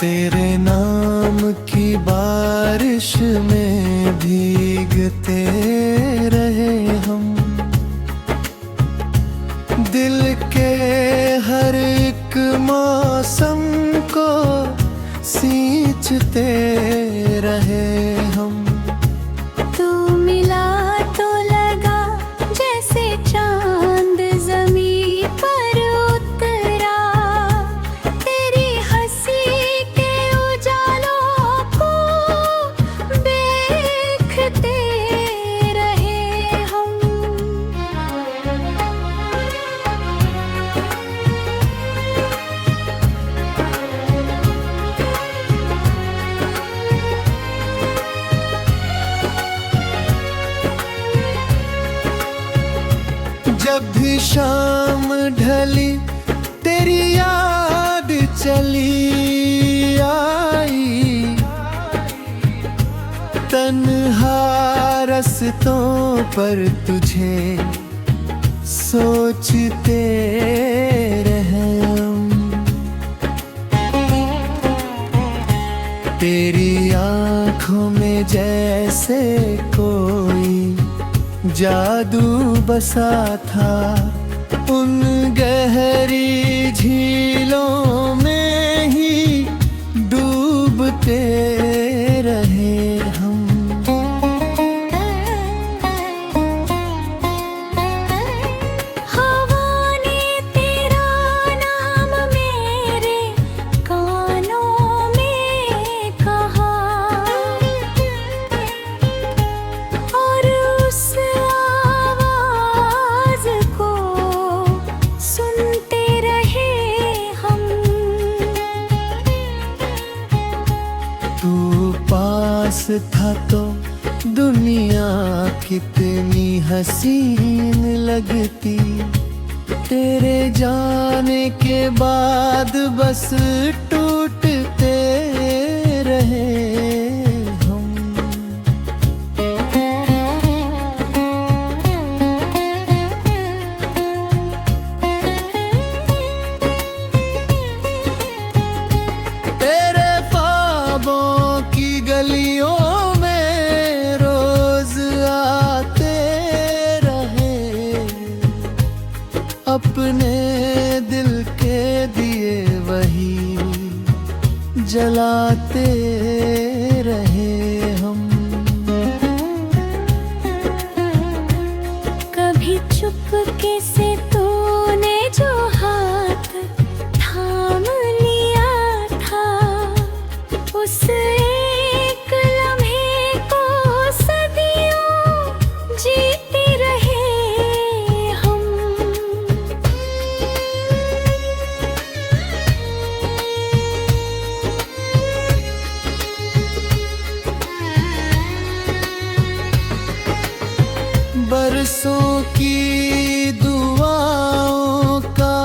तेरे नाम की बारिश में भीगते रहे हम, दिल के हर एक मौसम को सींचते रहे हम। तू मिला तो लगा जैसे चांद ज़मीं पर उतरा, तेरी हंसी के उजालों को देखते रहे हम। जब भी शाम ढली तेरी याद चली आई, तन्हा रस्तों पर तुझे सोचते रहे हम। तेरी आँखों में जैसे कोई जादू बसा था, उन गहरी झीलों में ही डूबते रहे हम। हवा ने तेरा नाम मेरे कानों में कहा, और उस आवाज को सुनते रहे हम। तू पास था तो दुनिया कितनी हसीन लगती, तेरे जाने के बाद बस टूटते रहे हम। तेरे ख्वाबों की गलियों में रोज आते रहे, अपने दिल के दिए वही जलाते रहे हम। कभी चुपके से तूने जो हाथ थाम लिया था, उस एक लम्हे को सदियों जीते रहे हम। बरसों की दुआओं का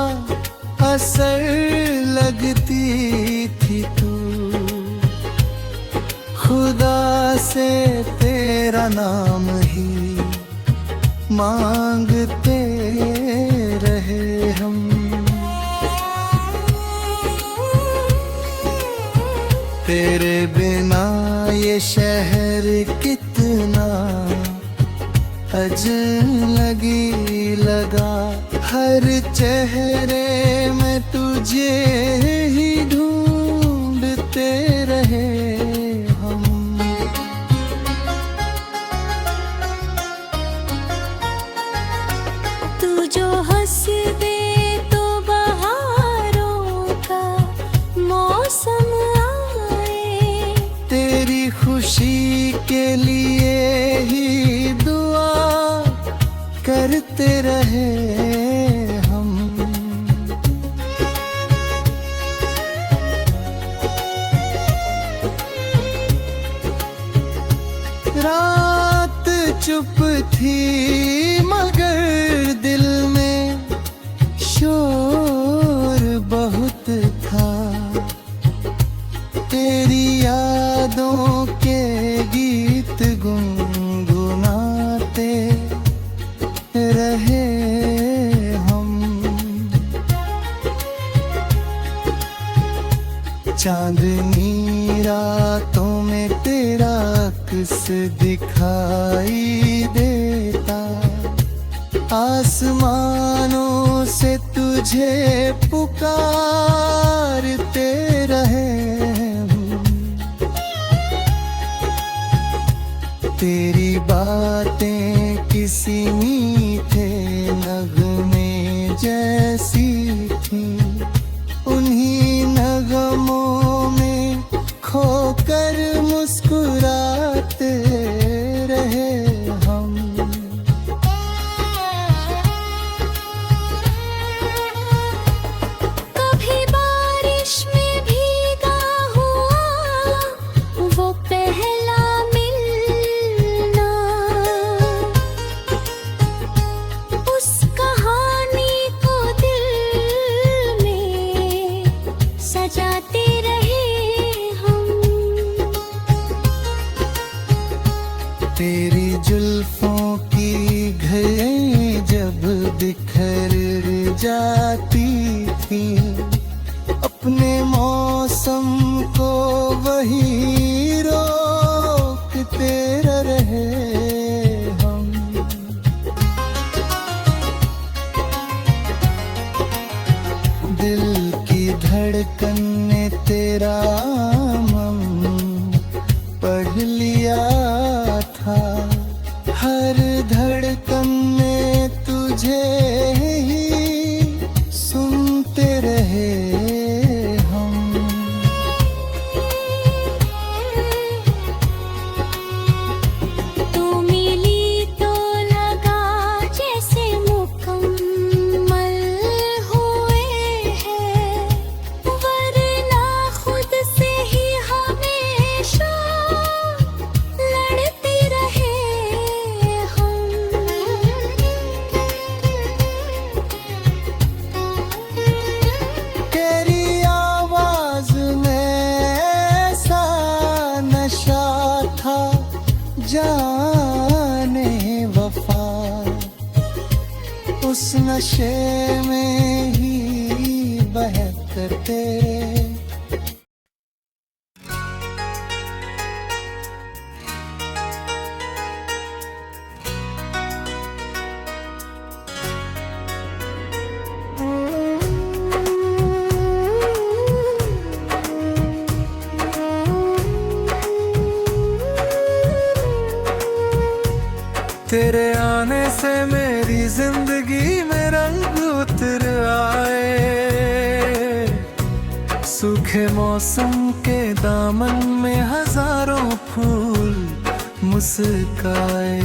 असर लगती थी तू, खुदा से तेरा नाम ही मांगते रहे हम। तेरे बिना ये शहर कितना अजनबी लगा, हर चेहरे में तुझे ही ढूंढते रहे हम। तू जो हंस दे तो बहारों का मौसम आए, तेरी खुशी के लिए ही दुआ करते रहे हम। रात चुप थी मगर दिल में शोर बहुत था, तेरी यादों के गीत गुनगुनाते रहे हम। चांदनी रातों में तेरा अक्स दिखाई देता, आसमानों से तुझे पुकारते रहे हूँ। तेरी बातें किसी मीठे नगमे जैसी थी, उन्हीं नगमों में खोकर मुस्कुराते रहे हम। कभी बारिश में भीगा हुआ वो पहला मिलना, उस कहानी को दिल में सजाते रहे हम। तेरी जुल्फों की घड़ियां जब बिखर जाती थी, अपने मौसम को वही रोकते रहे हम। दिल की धड़कन ने तेरा नाम पढ़ लिया था, हर धड़कन में तुझे ही सुनते रहे हम। तू मिली तो लगा जैसे मुकम्मल हुए हैं, वरना खुद से ही हमेशा लड़ते रहे हम। तेरी आवाज में ऐसा नशा था जाने वफा, उस नशे में ही बहकर तेरे तेरे आने से मेरी जिंदगी में रंग उतर आए, सूखे मौसम के दामन में हजारों फूल मुस्काए।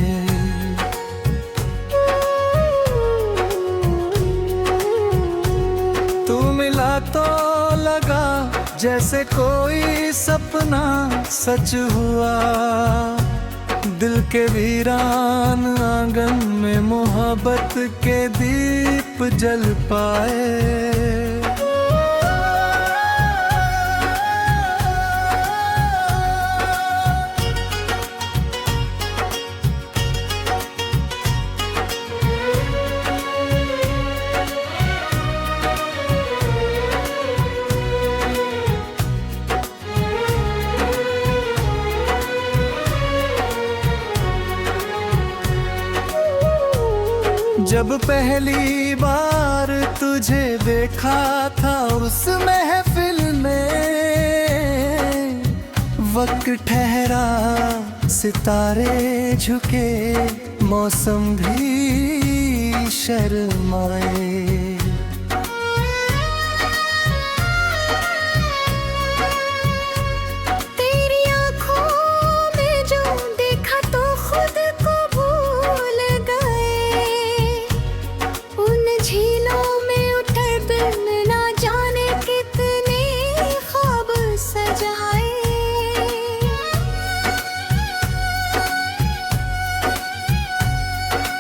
तू मिला तो लगा जैसे कोई सपना सच हुआ, दिल के वीरान आंगन में मोहब्बत के दीप जल पाए। जब पहली बार तुझे देखा था उस महफिल में, वक्त ठहरा सितारे झुके मौसम भी शर्माए।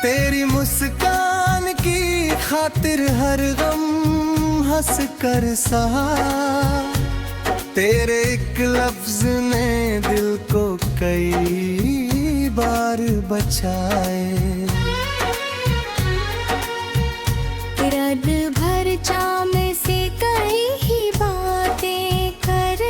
तेरी मुस्कान की खातिर हर गम हंस कर सहा, तेरे एक लफ्ज ने दिल को कई बार बचाए। रात भर चाम से कई ही बातें कर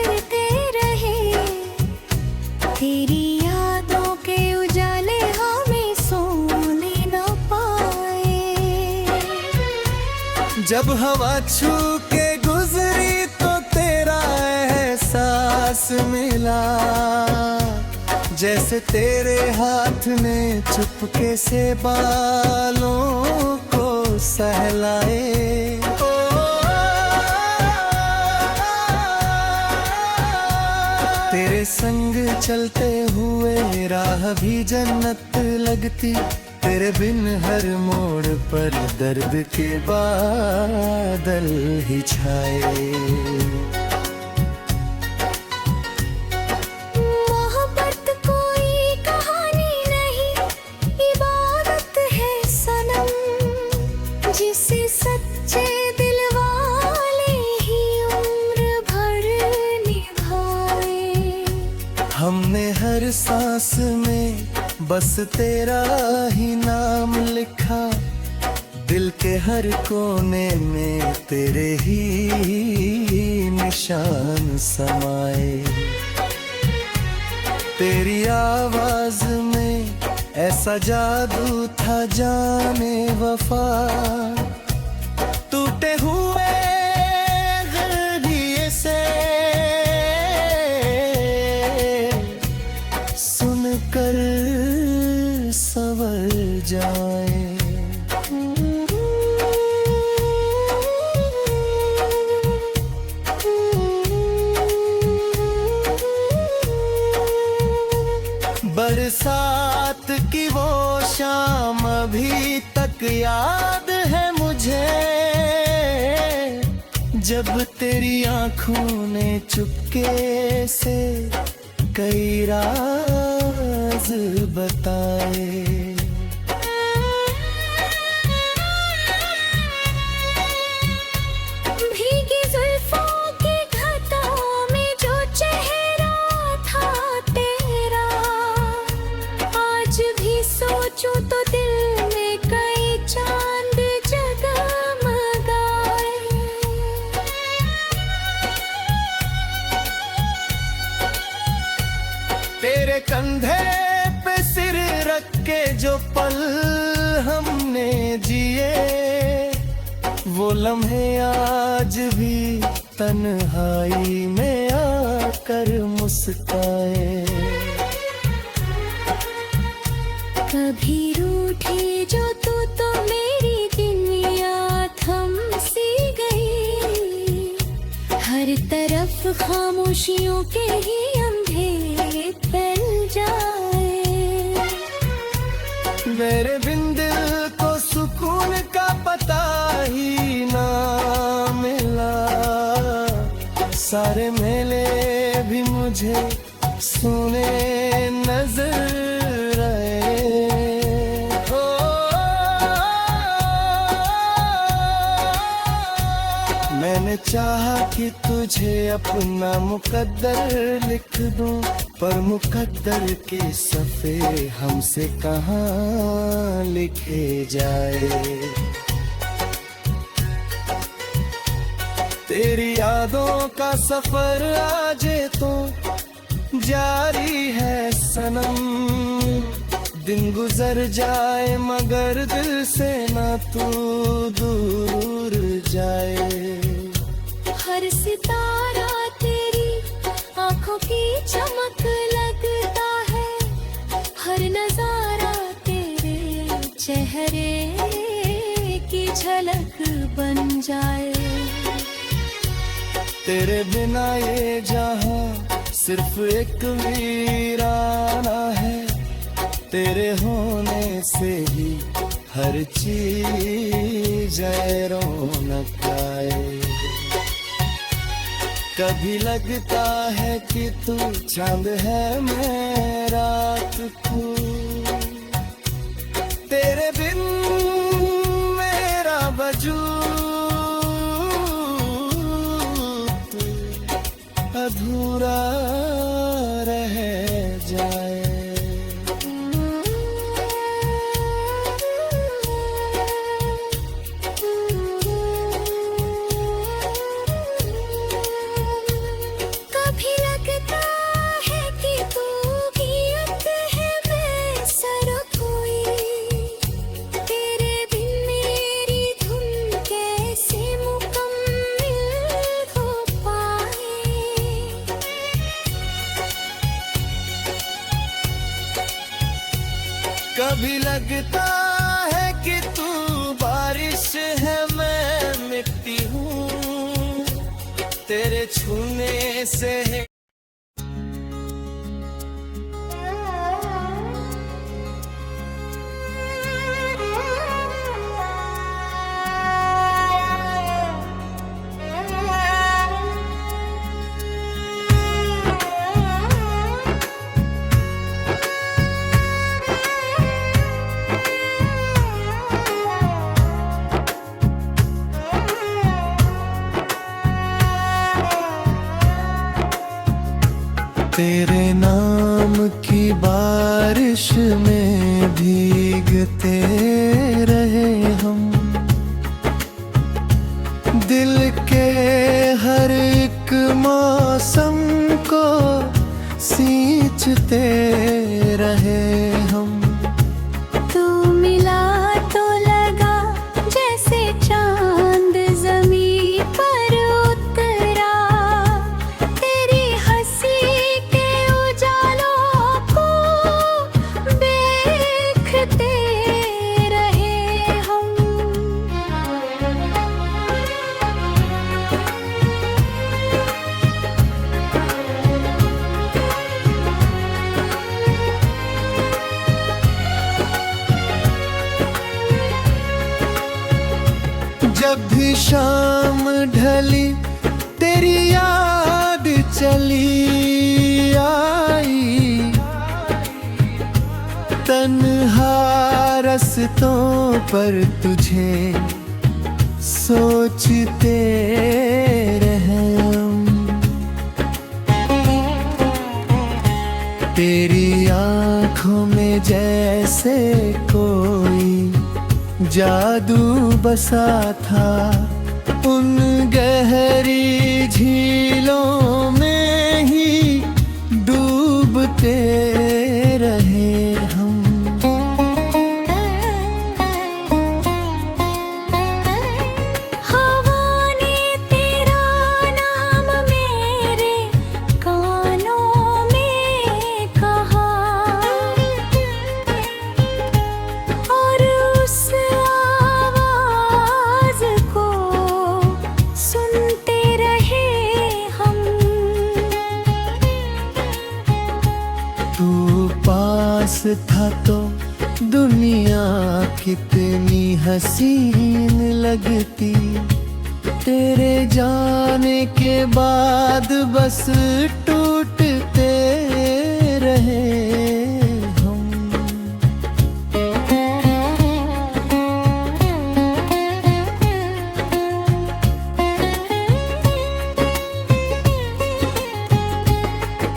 जब हवा छू के गुजरी तो तेरा एहसास मिला, जैसे तेरे हाथ ने चुपके से बालों को सहलाए। तेरे संग चलते हुए राह भी जन्नत लगती, तेरे बिन हर मोड़ पर दर्द के बादल ही छाए। मोहब्बत कोई कहानी नहीं, इबादत है सनम, जिसे सच्चे दिल वाले ही उम्र भर निभाए। हमने हर सांस में बस तेरा ही नाम लिखा, दिल के हर कोने में तेरे ही निशान समाए। तेरी आवाज में ऐसा जादू था जाने वफा, टूटे हुए गलिए से सुनकर संवर जाए। बरसात की वो शाम अभी तक याद है मुझे, जब तेरी आंखों ने चुपके से कई राज बताए। भीगी जुल्फों की घटाओं में जो चेहरा था तेरा, आज भी सोचूं तो दिल में कई चांद जगमगाए। तेरे कंधे पे सिर रख के जो पल हमने जिए, वो लम्हे आज भी तन्हाई में आकर मुस्काए। कभी रूठी जो तू तो मेरी दुनिया थम सी गई, हर तरफ खामोशियों के ही अंधेरे फैल जाए। मेरे बिन दिल को सुकून का पता ही ना मिला, सारे मेले भी मुझे सुने नजर आए। मैंने चाहा कि तुझे अपना मुकद्दर लिख दूं, पर मुकद्दर के सफ़े हमसे कहाँ लिखे जाए। तेरी यादों का सफर आज तो जारी है सनम, दिन गुजर जाए मगर दिल से ना तू दूर जाए। हर सितारा तेरी आंखों की चमक लगता है, हर नजारा तेरे चेहरे की झलक बन जाए। तेरे बिना ये जहां सिर्फ एक वीराना है, तेरे होने से ही हर चीज रौनक आए। कभी लगता है कि तू चांद है मैं रात को, तेरे बिन मेरा वजूद अधूरा रह जाए। कभी लगता है कि तू गियत है मैं सर खोई, तेरे बिन मेरी धुन कैसे कभी लगता है कि तू बारिश है, मैं मिट्टी हूँ, तेरे छूने से है। तेरे नाम की बारिश में भीगते रहे हम, दिल के हर एक मौसम को सींचते रहे हम। तू मिला तो लगा जैसे चांद जमीन पर उतरा, तेरी हंसी के उजालों को देखते रहे हम। जब भी शाम ढली तेरी याद चली आई, तन्हा रस्तों पर तुझे सोचते रहे हम। तेरी आँखों में जैसे कोई जादू बसा था, उन गहरी झीलों में ही डूबते रहे हम। हवा ने तेरा नाम मेरे कानों में कहा, और उस आवाज को सुनते रहे हम। तू पास था तो दुनिया कितनी हसीन लगती, तेरे जाने के बाद बस टूटते रहे हम।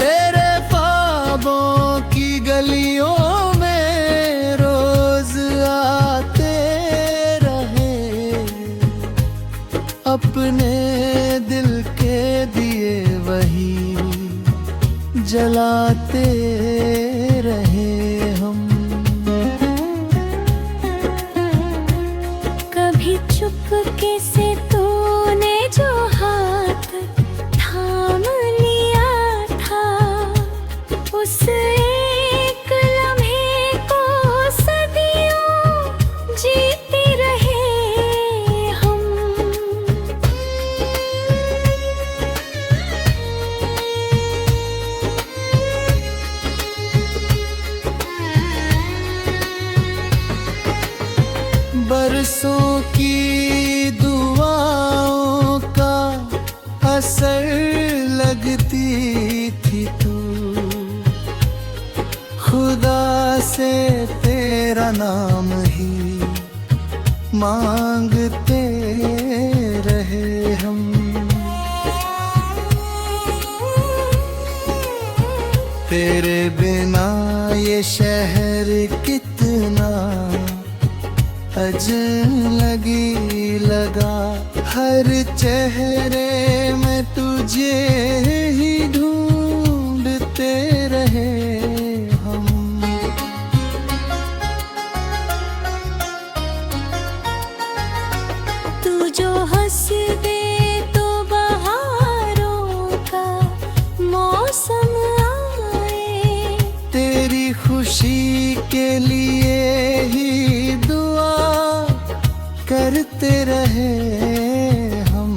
तेरे ख्वाबों की गलियों में रोज आते रहे, अपने दिल के दिए वही जलाते रहे हम। कभी चुपके से तूने जो हाथ थाम लिया था, उस एक लम्हे को सदियों जीते रहे हम। बरसों की दुआओं का असर लगती थी तू, खुदा से तेरा नाम ही मांगते रहे हम। तेरे बिना ये शहर कितना अजनबी लगा, हर चेहरे में तुझे ही ढूंढते रहे हम। तू जो हंस दे तो बहारों का मौसम आए, तेरी खुशी खुशी के लिए ही दुआ करते रहे हम।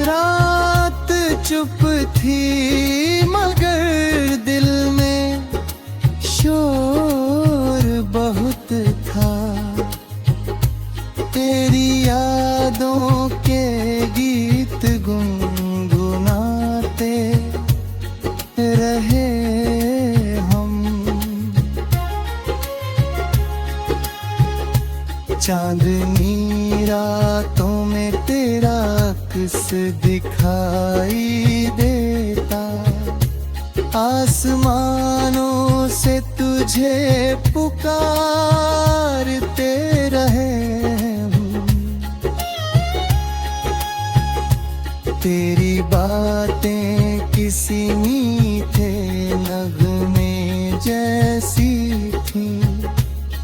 रात चुप थी मगर दिल में शोर बहुत था। तेरी यादों के गीत गुनगुनाते रहे हम। चांदनी रातों में तेरा अक्स दिखाई देता। आसमानों से तुझे पुकारते रहे हम। तेरी बातें किसी मीठे नगमे जैसी थी।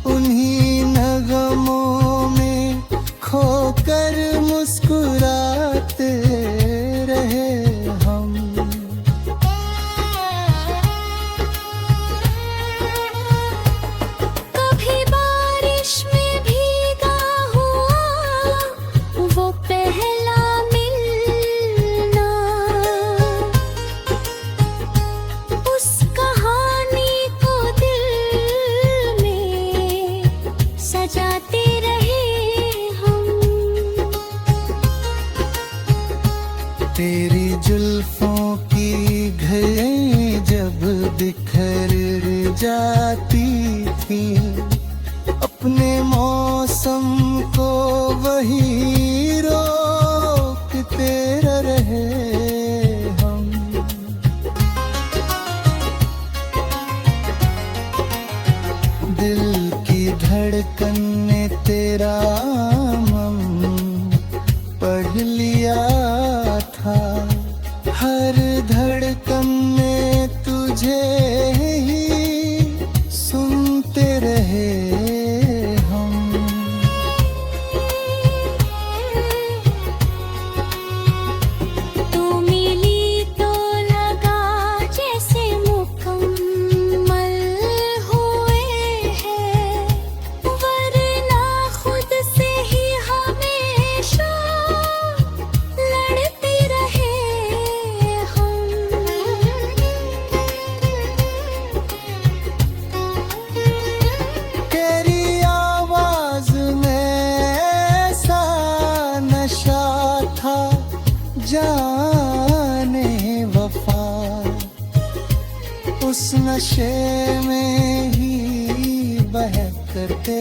उन्हीं नगमों में खोकर मुस्कुराते रहे हम। कभी बारिश में भीगा हुआ वो पहला मिलना। उस कहानी को दिल में सजाते रहे हम। तेरी जुल्फों की घड़ियां जब बिखर जाती थी। अपने मौसम को वही रोकते रहे हम। दिल की धड़कन ने तेरा नाम पढ़ लिया था। हर धड़कन में तुझे ही सुनते रहे हम। तू मिली तो लगा जैसे मुकम्मल हुए हैं। वरना खुद से ही हमेशा लड़ते रहे हम। तेरी आवाज में ऐसा नशा था जाने वफा। उस नशे में ही बहकते